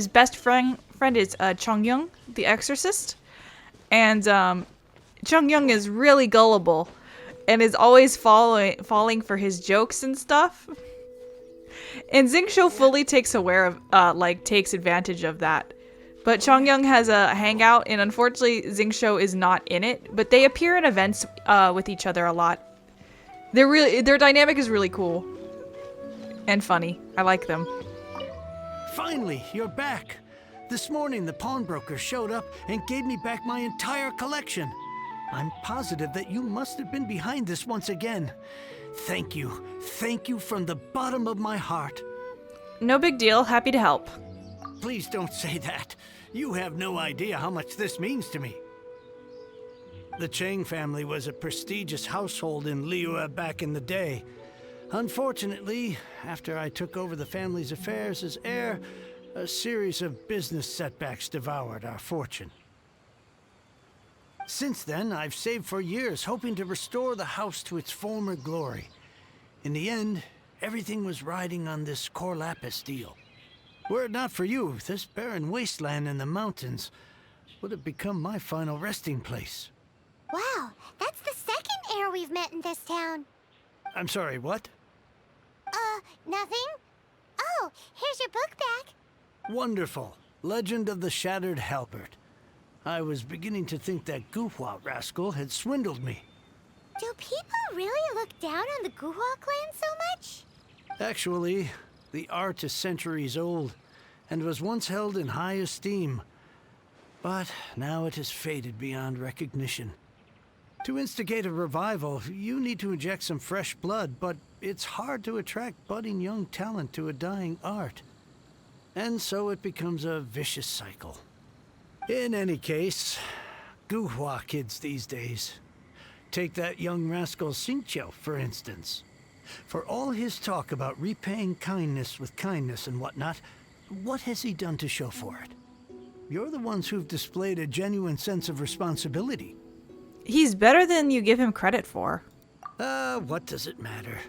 best friend is Chongyun, the exorcist, and Chongyun is really gullible, and is always falling for his jokes and stuff. And Xingqiu fully takes advantage of that. But Chongyun has a hangout, and unfortunately Xingqiu is not in it, but they appear in events with each other a lot. Their dynamic is really cool. And funny. I like them. Finally, you're back. This morning the pawnbroker showed up and gave me back my entire collection. I'm positive that you must have been behind this once again. Thank you. Thank you from the bottom of my heart. No big deal. Happy to help. Please don't say that. You have no idea how much this means to me. The Chang family was a prestigious household in Liyue back in the day. Unfortunately, after I took over the family's affairs as heir, a series of business setbacks devoured our fortune. Since then, I've saved for years, hoping to restore the house to its former glory. In the end, everything was riding on this Core Lapis deal. Were it not for you, this barren wasteland in the mountains would have become my final resting place. Wow, that's the second heir we've met in this town. I'm sorry, what? Nothing? Oh, here's your book back. Wonderful. Legend of the Shattered Halberd. I was beginning to think that Guhua rascal had swindled me. Do people really look down on the Guhua clan so much? Actually, the art is centuries old, and was once held in high esteem. But now it has faded beyond recognition. To instigate a revival, you need to inject some fresh blood, but it's hard to attract budding young talent to a dying art. And so it becomes a vicious cycle. In any case, Guhua kids these days. Take that young rascal Xingqiu, for instance. For all his talk about repaying kindness with kindness and whatnot, what has he done to show for it? You're the ones who've displayed a genuine sense of responsibility. He's better than you give him credit for. What does it matter?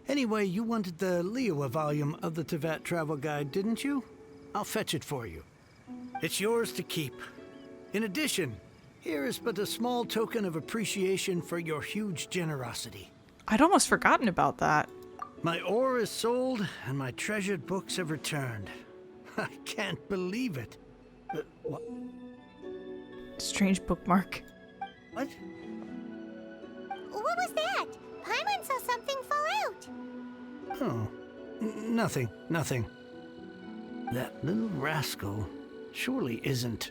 Anyway, you wanted the Liyue volume of the Tevyat Travel Guide, didn't you? I'll fetch it for you. It's yours to keep. In addition, here is but a small token of appreciation for your huge generosity. I'd almost forgotten about that. My ore is sold, and my treasured books have returned. I can't believe it. What? Strange bookmark. What? What was that? Paimon saw something fall out. Oh, nothing. That little rascal surely isn't.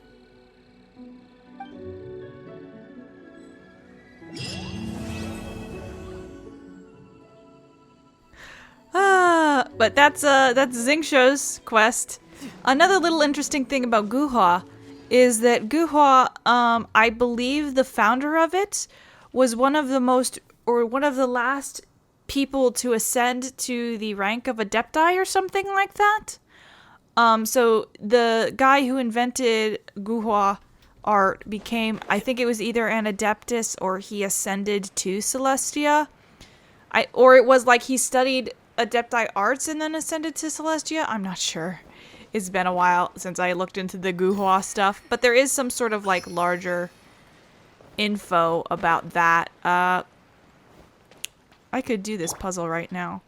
But that's Xingqi's quest. Another little interesting thing about Guhua is that Guhua, I believe the founder of it was one of the last people to ascend to the rank of Adepti or something like that. So the guy who invented Guhua art became, I think it was either an Adeptus or he ascended to Celestia. Or it was like he studied Adepti arts and then ascended to Celestia. I'm not sure. It's been a while since I looked into the Guhua stuff, but there is some sort of like larger info about that. I could do this puzzle right now.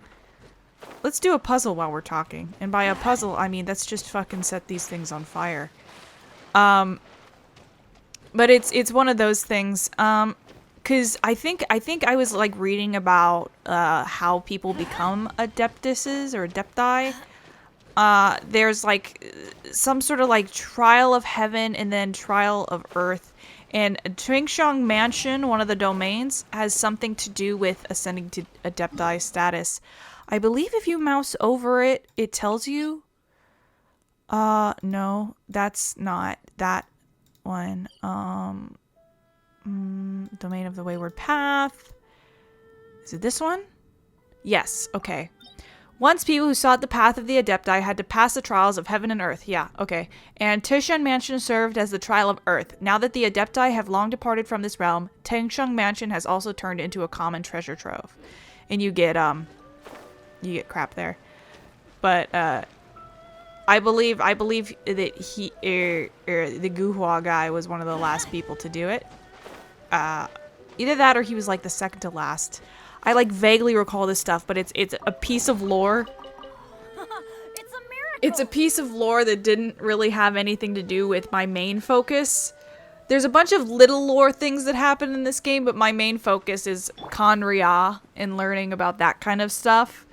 Let's do a puzzle while we're talking. And by a puzzle, I mean let's just fucking set these things on fire. But it's one of those things. Cause I think I was like reading about how people become adeptuses or adepti. There's like some sort of like trial of heaven and then trial of earth. And Xingqi Mansion, one of the domains, has something to do with ascending to adepti status. I believe if you mouse over it, it tells you. No, that's not that one. Domain of the Wayward Path. Is it this one? Yes, okay. Once people who sought the path of the Adepti had to pass the trials of heaven and earth. Yeah, okay. And Xingqi Mansion served as the trial of earth. Now that the Adepti have long departed from this realm, Xingqi Mansion has also turned into a common treasure trove. And you get crap there. But I believe that he the Guhua guy was one of the last people to do it. Either that or he was like the second to last. I like vaguely recall this stuff, but it's a piece of lore. It's a miracle. It's a piece of lore that didn't really have anything to do with my main focus. There's a bunch of little lore things that happen in this game, but my main focus is Conria and learning about that kind of stuff.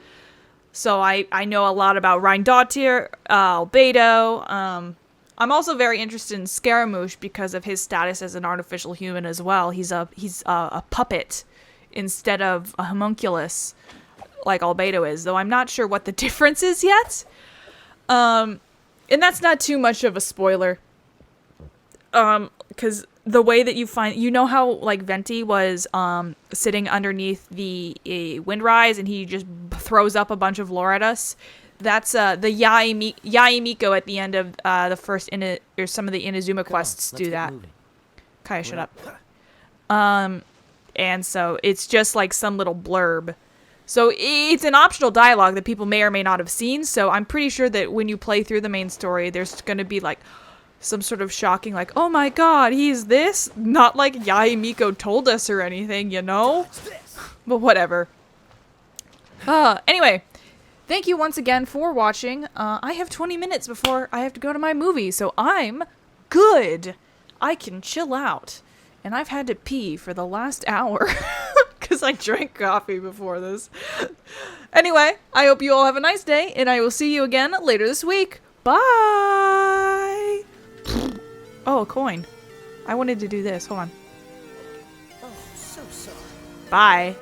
So I know a lot about Rheindotir, Albedo. I'm also very interested in Scaramouche because of his status as an artificial human as well. He's a puppet instead of a homunculus like Albedo is, though I'm not sure what the difference is yet. And that's not too much of a spoiler. Because the way that you know how like Venti was sitting underneath the Windrise and he just throws up a bunch of lore at us? That's the Yae at the end of the first or some of the Inazuma quests do that. Kaya, shut up. And so it's just like some little blurb. So it's an optional dialogue that people may or may not have seen. So I'm pretty sure that when you play through the main story, there's going to be like some sort of shocking, like, oh my god, he's this? Not like Yae told us or anything, you know? But whatever. Anyway, thank you once again for watching. I have 20 minutes before I have to go to my movie, so I'm good. I can chill out. And I've had to pee for the last hour because I drank coffee before this. Anyway, I hope you all have a nice day, and I will see you again later this week. Bye! Oh, a coin. I wanted to do this. Hold on. Oh, so sorry. Bye.